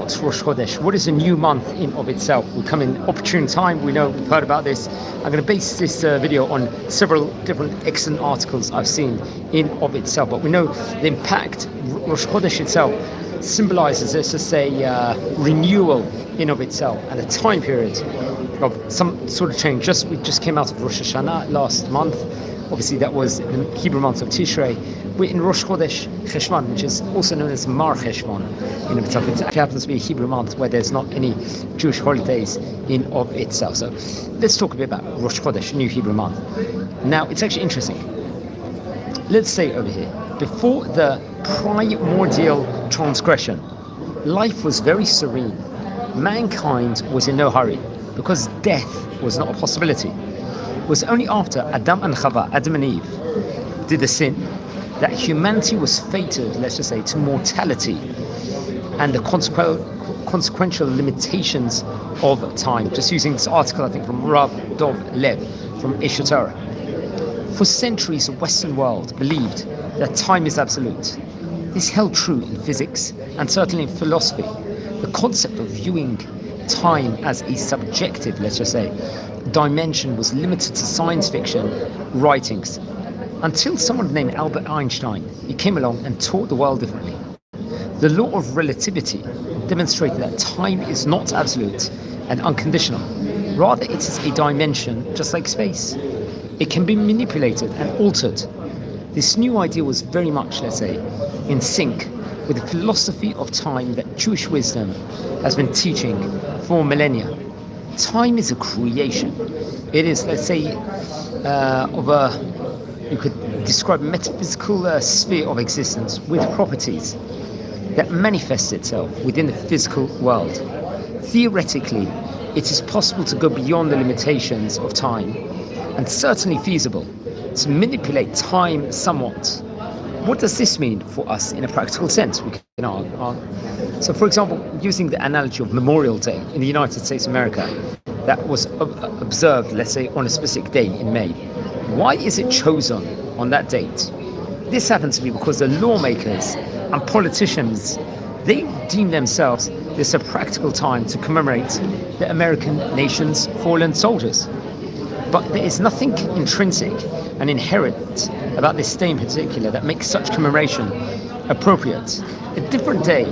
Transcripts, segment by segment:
What's Rosh Chodesh? What is a new month in of itself? We come in opportune time. We know we've heard about this. I'm going to base this video on several different excellent articles I've seen in of itself. But we know the impact Rosh Chodesh itself symbolizes, let's just say, renewal in of itself and a time period of some sort of change. We just came out of Rosh Hashanah last month. Obviously, that was the Hebrew month of Tishrei. We're in Rosh Chodesh Cheshvan, which is also known as Mar Cheshvan in of itself. It actually happens to be a Hebrew month where there's not any Jewish holidays in of itself. So let's talk a bit about Rosh Chodesh, new Hebrew month. Now, it's actually interesting. Let's say over here, before the primordial transgression, life was very serene. Mankind was in no hurry because death was not a possibility. It was only after Adam and Chava, Adam and Eve, did the sin, that humanity was fated, let's just say, to mortality and the consequential limitations of time. Just using this article, I think, from Rav Dov Lev from Isha Torah. For centuries, the Western world believed that time is absolute. This held true in physics and certainly in philosophy. The concept of viewing time as a subjective, let's just say, dimension was limited to science fiction writings until someone named Albert Einstein, he came along and taught the world differently. The law of relativity demonstrated that time is not absolute and unconditional. Rather, it is a dimension just like space. It can be manipulated and altered. This new idea was very much, let's say, in sync with the philosophy of time that Jewish wisdom has been teaching for millennia. Time is a creation. It is, let's say, you could describe a metaphysical sphere of existence with properties that manifest itself within the physical world. Theoretically, it is possible to go beyond the limitations of time, and certainly feasible to manipulate time somewhat. What does this mean for us in a practical sense? We can argue. So, for example, using the analogy of Memorial Day in the United States of America, that was observed, let's say, on a specific day in May. Why is it chosen on that date? This happens to be because the lawmakers and politicians, they deem themselves this a practical time to commemorate the American nation's fallen soldiers. But there is nothing intrinsic and inherent about this day in particular that makes such commemoration appropriate. A different day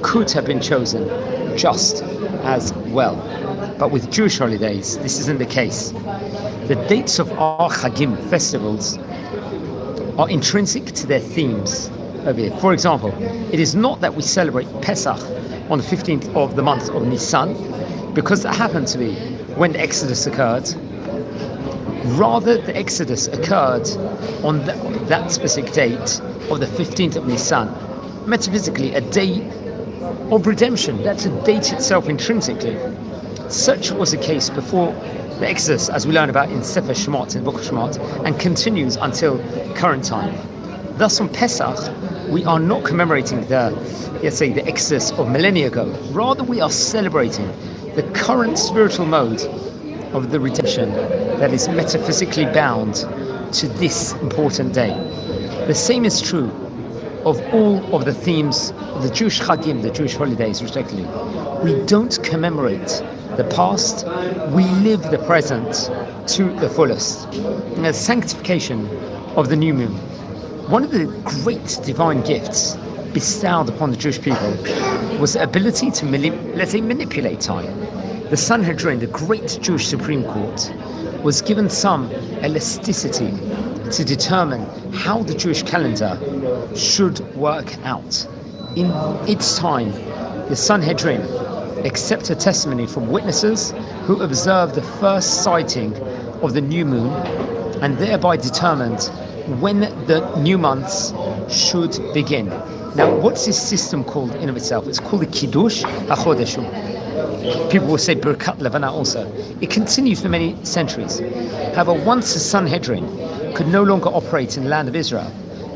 could have been chosen just as well. But with Jewish holidays, this isn't the case. The dates of our Chagim festivals are intrinsic to their themes over here. For example, it is not that we celebrate Pesach on the 15th of the month of Nisan, because that happened to be when the Exodus occurred. Rather, the Exodus occurred on that specific date of the 15th of Nisan. Metaphysically, a day of redemption. That's a date itself intrinsically. Such was the case before the Exodus, as we learn about in Sefer Shemot, in the book of Shemot, and continues until current time. Thus, on Pesach, we are not commemorating the Exodus of millennia ago. Rather, we are celebrating the current spiritual mode of the redemption that is metaphysically bound to this important day. The same is true of all of the themes of the Jewish Chagim, the Jewish holidays, respectively. We don't commemorate the past, we live the present to the fullest. And the sanctification of the new moon. One of the great divine gifts bestowed upon the Jewish people was the ability to manipulate time. The Sanhedrin, the great Jewish Supreme Court, was given some elasticity to determine how the Jewish calendar should work out. In its time, the Sanhedrin accepted testimony from witnesses who observed the first sighting of the new moon and thereby determined when the new months should begin. Now, what's this system called in of itself? It's called the Kiddush HaChodesh. People will say Birkat Levana also. It continues for many centuries. However, once the Sanhedrin could no longer operate in the land of Israel,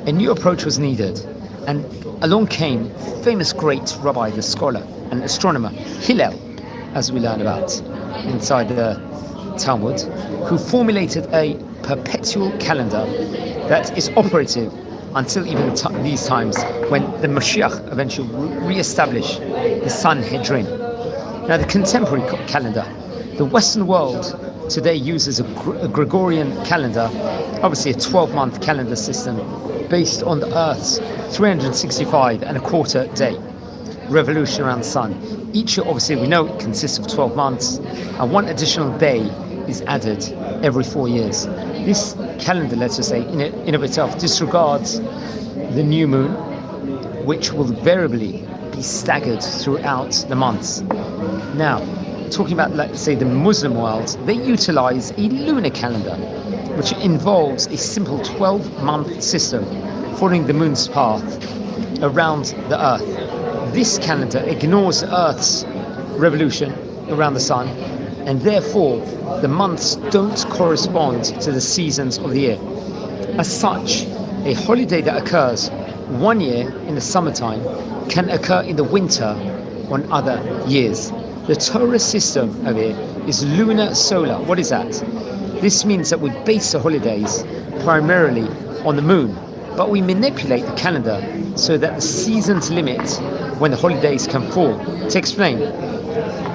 a new approach was needed, and along came famous great rabbi, the scholar and astronomer Hillel, as we learn about inside the Talmud, who formulated a perpetual calendar that is operative until even these times when the Mashiach eventually re-established the Sanhedrin. Now the contemporary calendar, the Western world today uses a Gregorian calendar, obviously a 12-month calendar system based on the Earth's 365 and a quarter day revolution around the sun. Each year, obviously, we know it consists of 12 months, and one additional day is added every 4 years. This calendar, let's just say, in of itself, disregards the new moon, which will invariably be staggered throughout the months. Now, talking about, let's say, the Muslim world, they utilize a lunar calendar, which involves a simple 12-month system following the moon's path around the Earth. This calendar ignores the Earth's revolution around the sun, and therefore the months don't correspond to the seasons of the year. As such, a holiday that occurs 1 year in the summertime can occur in the winter on other years. The Torah system over here is lunar solar. What is that? This means that we base the holidays primarily on the moon, but we manipulate the calendar so that the seasons limit when the holidays can fall. To explain,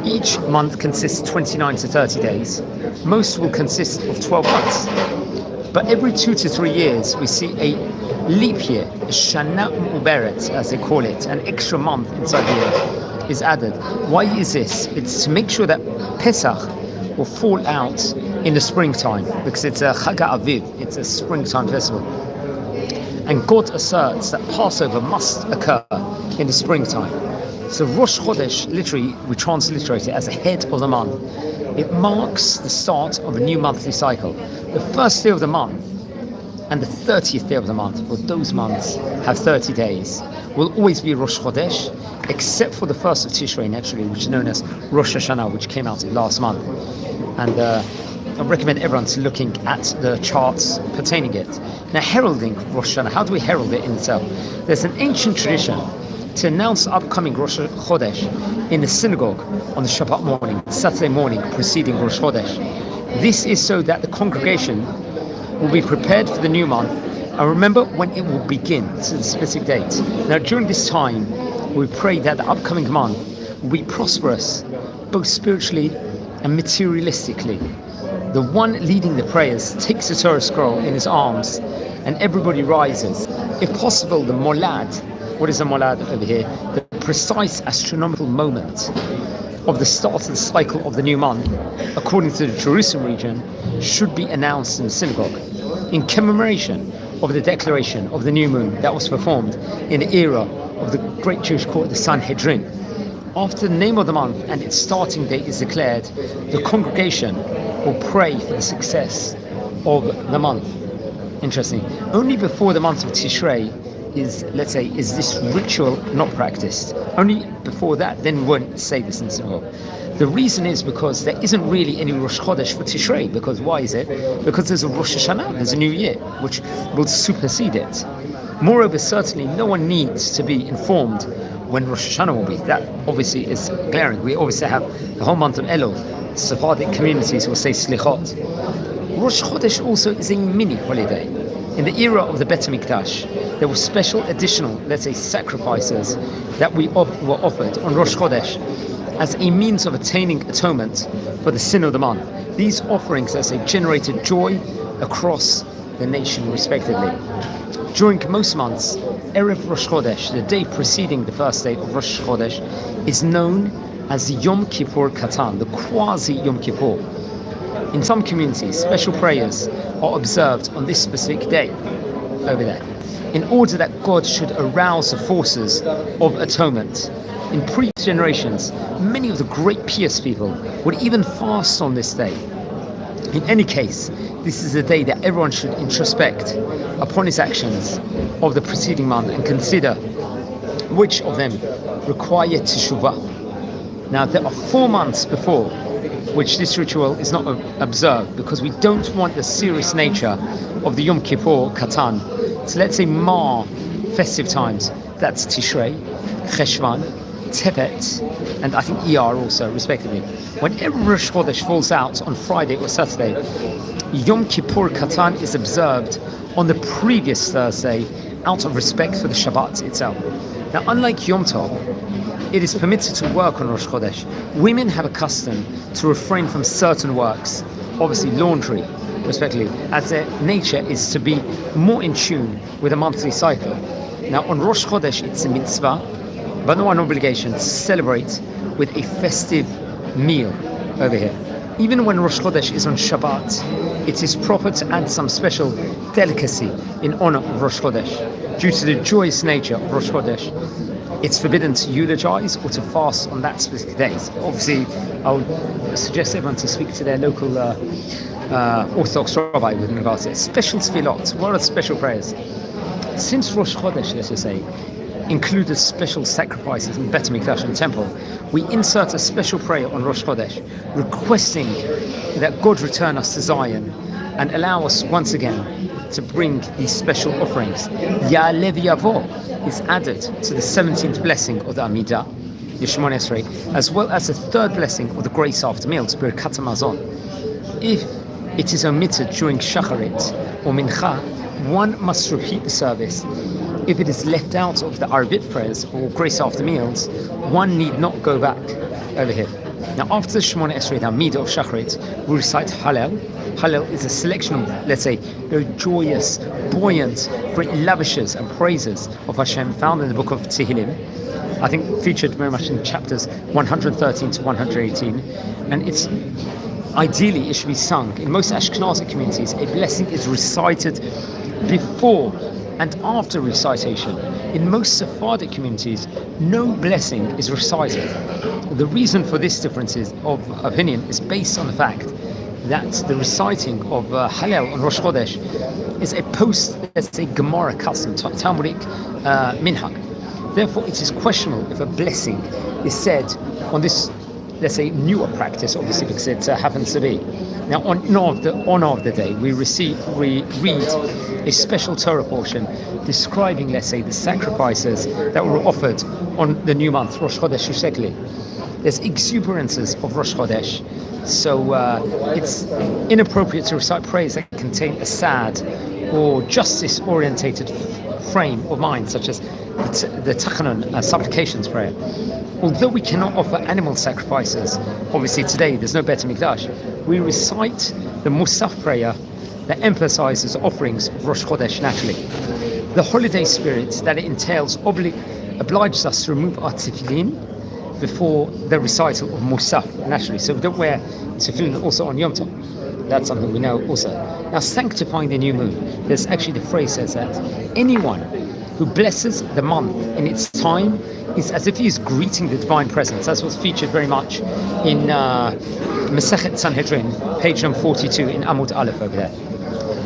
each month consists 29 to 30 days. Most will consist of 12 months. But every 2 to 3 years, we see a leap year, a Shana Uberet, as they call it, an extra month inside the year is added. Why is this? It's to make sure that Pesach will fall out in the springtime, because it's a Chag Aviv, it's a springtime festival. And God asserts that Passover must occur in the springtime. So Rosh Chodesh, literally, we transliterate it as the head of the month. It marks the start of a new monthly cycle. The first day of the month and the 30th day of the month, for those months have 30 days, will always be Rosh Chodesh, except for the first of Tishrei, naturally, which is known as Rosh Hashanah, which came out last month. And I recommend everyone to looking at the charts pertaining it. Now, heralding Rosh Hashanah, how do we herald it in itself? There's an ancient tradition to announce upcoming Rosh Chodesh in the synagogue on the Shabbat morning, Saturday morning preceding Rosh Chodesh. This is so that the congregation will be prepared for the new month and remember when it will begin, to the specific date. Now, during this time, we pray that the upcoming month will be prosperous, both spiritually and materialistically. The one leading the prayers takes the Torah scroll in his arms and everybody rises. If possible, the molad, what is the molad over here? The precise astronomical moment of the start of the cycle of the new month, according to the Jerusalem region, should be announced in the synagogue in commemoration of the declaration of the new moon that was performed in the era of the great Jewish court, the Sanhedrin. After the name of the month and its starting date is declared, the congregation will pray for the success of the month. Interesting. Only before the month of Tishrei is this ritual not practiced. Only before that, then we won't say this in synagogue. The reason is because there isn't really any Rosh Chodesh for Tishrei. Because why is it? Because there's a Rosh Hashanah, there's a new year, which will supersede it. Moreover, certainly no one needs to be informed when Rosh Hashanah will be. That obviously is glaring. We obviously have the whole month of Elul. Sephardic communities will say Slichot. Rosh Chodesh also is a mini holiday. In the era of the Bet HaMikdash, there were special additional, sacrifices that were offered on Rosh Chodesh as a means of attaining atonement for the sin of the month. These offerings, generated joy across the nation, respectively. During most months, Erev Rosh Chodesh, the day preceding the first day of Rosh Chodesh, is known as the Yom Kippur Katan, the quasi Yom Kippur. In some communities, special prayers are observed on this specific day over there, in order that God should arouse the forces of atonement. In previous generations, many of the great pious people would even fast on this day. In any case, this is a day that everyone should introspect upon his actions of the preceding month and consider which of them require teshuvah. Now, there are 4 months before which this ritual is not observed, because we don't want the serious nature of the Yom Kippur Katan to, mar festive times. That's Tishrei, Cheshvan, Tebet, and I think Iyar also, respectively. Whenever Rosh Chodesh falls out on Friday or Saturday, Yom Kippur Katan is observed on the previous Thursday out of respect for the Shabbat itself. Now, unlike Yom Tov, it is permitted to work on Rosh Chodesh. Women have a custom to refrain from certain works, obviously laundry, respectively, as their nature is to be more in tune with a monthly cycle. Now, on Rosh Chodesh, it's a mitzvah, but no obligation to celebrate with a festive meal over here. Even when Rosh Chodesh is on Shabbat, it is proper to add some special delicacy in honor of Rosh Chodesh. Due to the joyous nature of Rosh Chodesh, it's forbidden to eulogize or to fast on that specific days. Obviously, I would suggest everyone to speak to their local Orthodox rabbi with regards to it. Special tefillot, what are special prayers? Since Rosh Chodesh, let's just say, included special sacrifices in Bet HaMikdash and temple, we insert a special prayer on Rosh Chodesh, requesting that God return us to Zion and allow us once again to bring these special offerings. Ya'aleh v'yavo is added to the 17th blessing of the Amidah, Yishmon Esrei, as well as the third blessing of the grace after meals, Birkat HaMazon. If it is omitted during Shacharit or Mincha, one must repeat the service. If it is left out of the Arvit prayers or grace after meals, one need not go back over here. Now, after the Shemona Esrei, the Amidah of Shacharit, we recite Hallel. Hallel is a selection of, let's say, very joyous, buoyant, great lavishes and praises of Hashem found in the book of Tehillim. I think featured very much in chapters 113 to 118. And it's ideally, it should be sung. In most Ashkenazi communities, a blessing is recited before and after recitation. In most Sephardic communities, no blessing is recited. The reason for this difference of opinion is based on the fact that the reciting of Hallel on Rosh Chodesh is a post, let's say, Gemara custom, Talmudic minhag. Therefore, it is questionable if a blessing is said on this, let's say, newer practice, obviously, because it happens to be. Now, on honor of the day, we read a special Torah portion describing, let's say, the sacrifices that were offered on the new month, Rosh Chodesh Shekli. There's exuberances of Rosh Chodesh, so it's inappropriate to recite prayers that contain a sad or justice-orientated frame of mind, such as the Tachanun, supplications prayer. Although we cannot offer animal sacrifices, obviously today there's no Bet HaMikdash, we recite the Musaf prayer that emphasizes offerings of Rosh Chodesh naturally. The holiday spirit that it entails obliges us to remove our tefillin before the recital of Musaf naturally. So we don't wear tefillin also on Yom Tov. That's something we know also. Now, sanctifying the new moon, there's actually the phrase says that anyone who blesses the month in its time is as if he is greeting the divine presence. That's what's featured very much in Masechet Sanhedrin, page number 42 in Amud Aleph over there.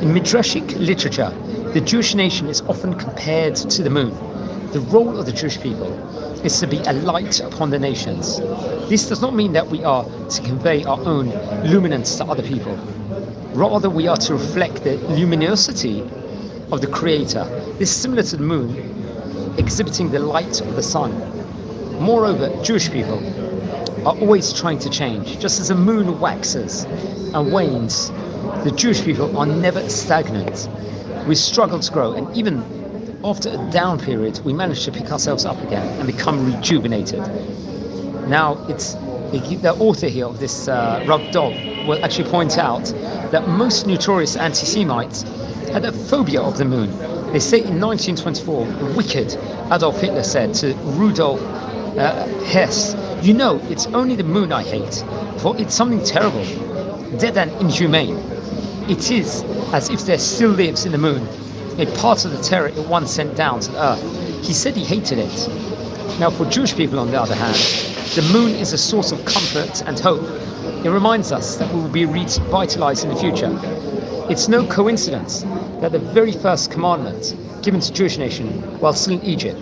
In Midrashic literature, the Jewish nation is often compared to the moon. The role of the Jewish people is to be a light upon the nations. This does not mean that we are to convey our own luminance to other people. Rather, we are to reflect the luminosity of the Creator. This is similar to the moon, exhibiting the light of the sun. Moreover, Jewish people are always trying to change. Just as the moon waxes and wanes, the Jewish people are never stagnant. We struggle to grow, and even after a down period, we manage to pick ourselves up again and become rejuvenated. Now, it's the author here of this Rav Dov will actually point out that most notorious anti-Semites had a phobia of the moon. They say in 1924, the wicked Adolf Hitler said to Rudolf Hess, "You know, it's only the moon I hate, for it's something terrible, dead and inhumane. It is as if there still lives in the moon a part of the terror it once sent down to the earth." He said he hated it. Now, for Jewish people, on the other hand, the moon is a source of comfort and hope. It reminds us that we will be revitalized in the future. It's no coincidence that the very first commandment given to Jewish nation while still in Egypt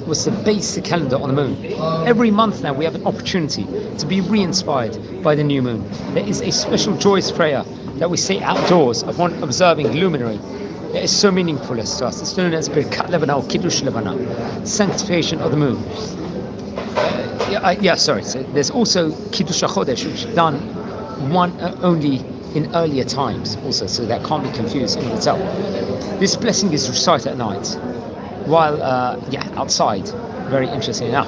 was to base the calendar on the moon. Every month now we have an opportunity to be re-inspired by the new moon. There is a special joyous prayer that we say outdoors upon observing luminary. It is so meaningful to us. It's known as Birkat Levana or Kiddush Levana, sanctification of the moon. So there's also Kiddush HaChodesh, which is done only in earlier times also, so that can't be confused in itself. This blessing is recited at night. while outside. Very interesting enough.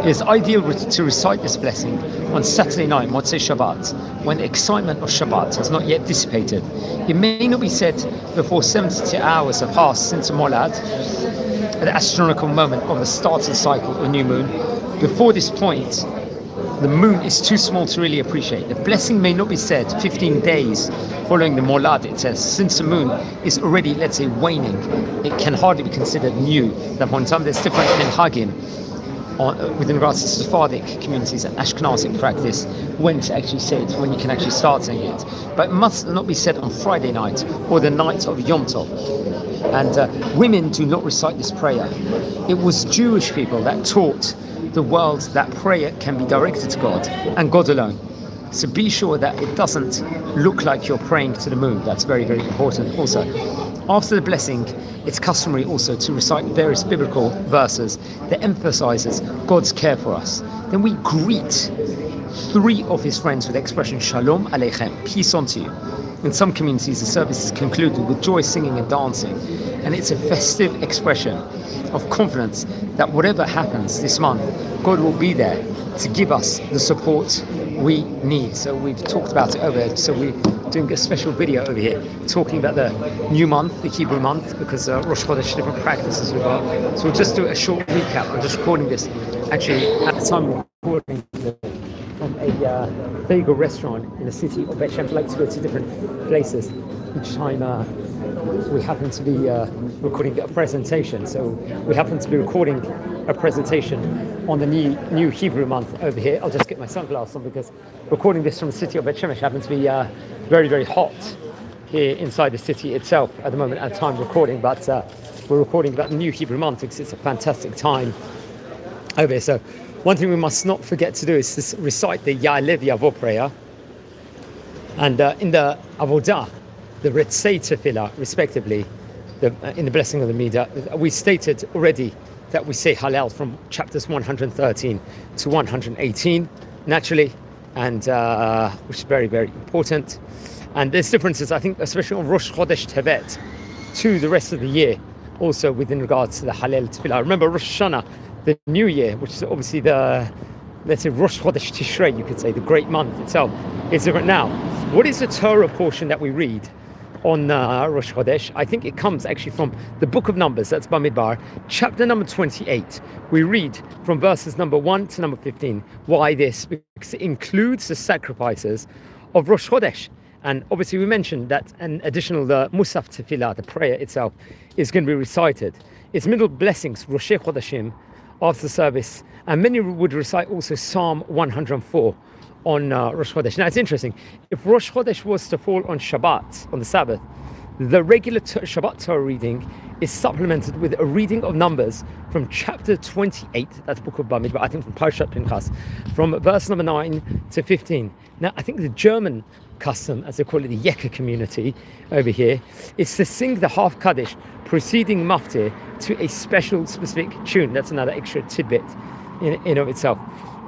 It is ideal to recite this blessing on Saturday night, Motzei Shabbat, when the excitement of Shabbat has not yet dissipated. It may not be said before 72 hours have passed since the Molad, the astronomical moment of the start of the cycle of new moon. Before this point, the moon is too small to really appreciate. The blessing may not be said 15 days following the Molad. It says, since the moon is already, let's say, waning, it can hardly be considered new. At that point in time, there's different Mנהגים within regards to Sephardic communities and Ashkenazic practice, when to actually say it, when you can actually start saying it. But it must not be said on Friday night or the night of Yom Tov. And women do not recite this prayer. It was Jewish people that taught the world that prayer can be directed to God and God alone. So be sure that it doesn't look like you're praying to the moon. That's very, very important also. After the blessing, it's customary also to recite various biblical verses that emphasizes God's care for us. Then we greet three of his friends with the expression Shalom Aleichem, peace unto you. In some communities, the service is concluded with joy, singing and dancing, and it's a festive expression of confidence that whatever happens this month, God will be there to give us the support we need. So we've talked about it over here. So we're doing a special video over here talking about the new month, the Hebrew month, because Rosh Chodesh, different practices we've got. So we'll just do a short recap. I'm just recording this actually at the time we're recording from a very good restaurant in the city of Bet Shem. I like to go to different places each time we happen to be recording a presentation. So we happen to be recording a presentation on the new Hebrew month over here. I'll just get my sunglasses on because recording this from the city of Bet Shemesh happens to be very, very hot here inside the city itself at the moment at the time recording. But we're recording about the new Hebrew month because it's a fantastic time over here. So one thing we must not forget to do is to recite the Ya'aleh V'Yavo prayer. And in the Avodah, the Retzei Tefillah, respectively, in the blessing of the Midah, we stated already that we say Hallel from chapters 113 to 118, naturally, and which is very, very important. And there's differences, I think, especially on Rosh Chodesh Tevet to the rest of the year, also within regards to the Hallel Tefillah. Remember Rosh Hashanah, the new year, which is obviously the, let's say, Rosh Chodesh Tishrei, you could say, the great month itself, is different now. What is the Torah portion that we read on Rosh Chodesh? I think it comes actually from the book of Numbers, that's Bamidbar, chapter number 28. We read from verses number 1 to number 15. Why this? Because it includes the sacrifices of Rosh Chodesh. And obviously we mentioned that an additional Musaf Tefillah, the prayer itself, is going to be recited. It's middle blessings, Rosh Chodeshim, after the service. And many would recite also Psalm 104 on Rosh Chodesh. Now it's interesting, if Rosh Chodesh was to fall on Shabbat, on the Sabbath, the regular Shabbat Torah reading is supplemented with a reading of Numbers from chapter 28, that's book of Bamidbar, I think from Parshat Pinchas, from verse number 9 to 15. Now I think the German custom, as they call it, the Yekka community over here, is to sing the half Kaddish preceding Maftir to a special specific tune. That's another extra tidbit in of itself.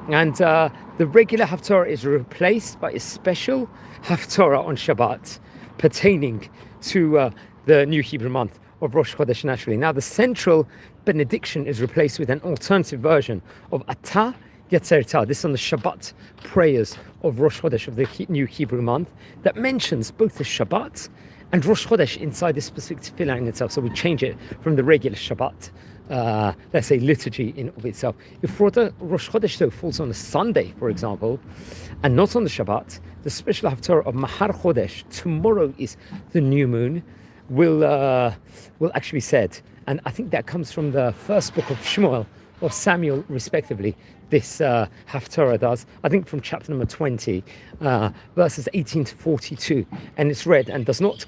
And the regular Haftorah is replaced by a special Haftorah on Shabbat pertaining to the new Hebrew month of Rosh Chodesh, naturally. Now the central benediction is replaced with an alternative version of Atah Yetzerta. This is on the Shabbat prayers of Rosh Chodesh, of the new Hebrew month, that mentions both the Shabbat and Rosh Chodesh inside this specific tefillah in itself. So we change it from the regular Shabbat, let's say, liturgy in of itself. If Rosh Chodesh though falls on a Sunday, for example, and not on the Shabbat, the special Haftarah of Mahar Chodesh, tomorrow is the new moon, will actually be said. And I think that comes from the first book of Shmuel, or Samuel, respectively. This Haftarah does, I think, from chapter number 20, verses 18 to 42, and it's read and does not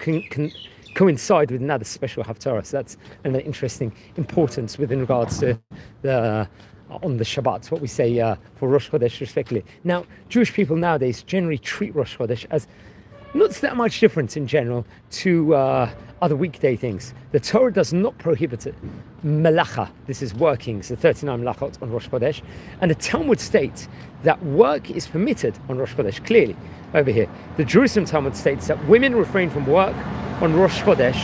coincide with another special Haftarah. So that's another interesting importance within regards to the on the Shabbat, what we say for Rosh Chodesh, respectively. Now, Jewish people nowadays generally treat Rosh Chodesh as not that much difference in general to other weekday things. The Torah does not prohibit it. Melacha, this is working, so 39 melachot on Rosh Chodesh. And the Talmud states that work is permitted on Rosh Chodesh, clearly, over here. The Jerusalem Talmud states that women refrain from work on Rosh Chodesh,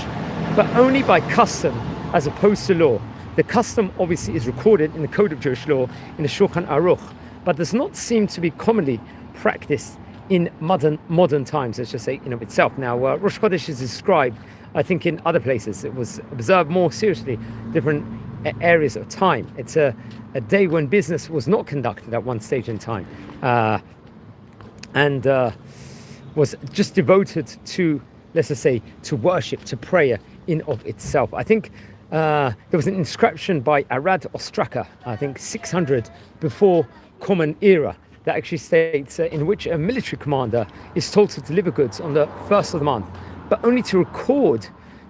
but only by custom as opposed to law. The custom obviously is recorded in the Code of Jewish Law in the Shulchan Aruch, but does not seem to be commonly practiced in modern times, let's just say, in of itself. Now, Rosh Chodesh is described, I think, in other places. It was observed more seriously, different areas of time. It's a day when business was not conducted at one stage in time, and was just devoted to, let's just say, to worship, to prayer in of itself. I think there was an inscription by Arad Ostraka, I think 600 before Common Era, that actually states in which a military commander is told to deliver goods on the first of the month, but only to record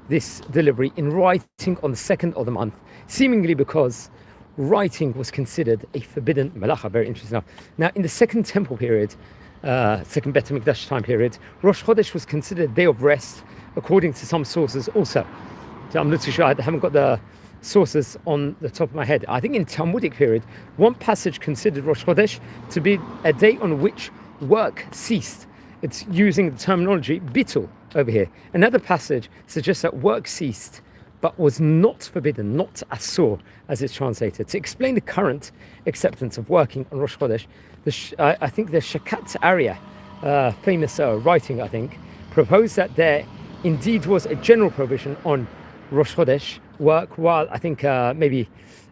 this delivery in writing on the second of the month, seemingly because writing was considered a forbidden malacha. Very interesting enough. Now, in the Second Temple period, Second Bet HaMikdash time period, Rosh Chodesh was considered a day of rest, according to some sources also. So I'm not too sure, I haven't got the sources on the top of my head. I think in Talmudic period, one passage considered Rosh Chodesh to be a day on which work ceased. It's using the terminology bitul over here. Another passage suggests that work ceased, but was not forbidden, not asur, as it's translated. To explain the current acceptance of working on Rosh Chodesh, I think the Shakat Arya, famous writing, I think, proposed that there indeed was a general prohibition on Rosh Chodesh work, while I think maybe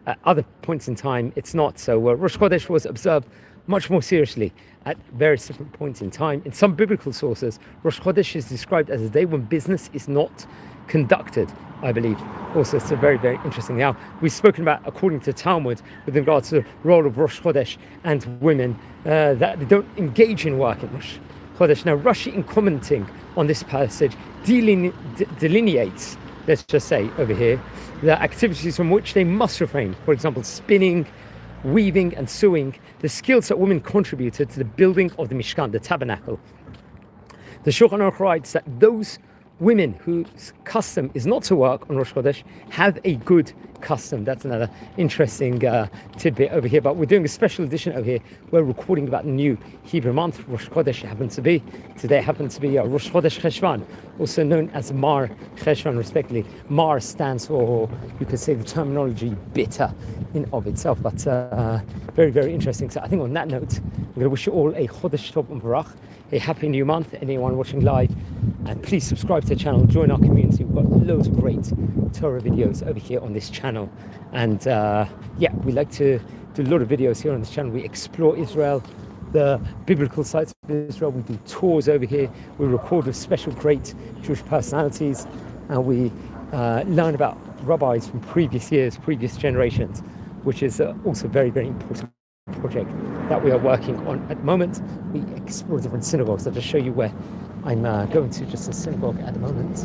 at other points in time it's not. So Rosh Chodesh was observed much more seriously at various different points in time. In some biblical sources, Rosh Chodesh is described as a day when business is not conducted, I believe. Also, it's a very, very interesting. Now, we've spoken about, according to Talmud, with regards to the role of Rosh Chodesh and women, that they don't engage in work in Rosh Chodesh. Now, Rashi, in commenting on this passage, delineates, let's just say over here, the activities from which they must refrain. For example, spinning, weaving and sewing, the skills that women contributed to the building of the Mishkan, the tabernacle. The Shulchan Aruch writes that those women whose custom is not to work on Rosh Chodesh have a good custom. That's another interesting tidbit over here. But we're doing a special edition over here. We're recording about the new Hebrew month. Rosh Chodesh happens to be today. Happens to be Rosh Chodesh Cheshvan, also known as Mar Cheshvan, respectively. Mar stands for, you could say, the terminology bitter in of itself. But very, very interesting. So I think on that note, I'm going to wish you all a Chodesh Tov and Barach, a happy new month. Anyone watching live, and please subscribe to the channel, join our community. We've got loads of great Torah videos over here on this channel, and yeah, we like to do a lot of videos here on this channel. We explore Israel, the biblical sites of Israel. We do tours over here. We record with special great Jewish personalities, and we learn about rabbis from previous years, previous generations, which is also very, very important project that we are working on at the moment. We explore different synagogues. I'll just show you where I'm going to, just a synagogue at the moment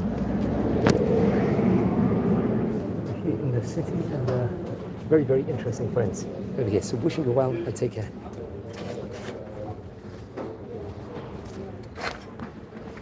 here in the city, and very, very interesting friends over here. So wishing you well and take care.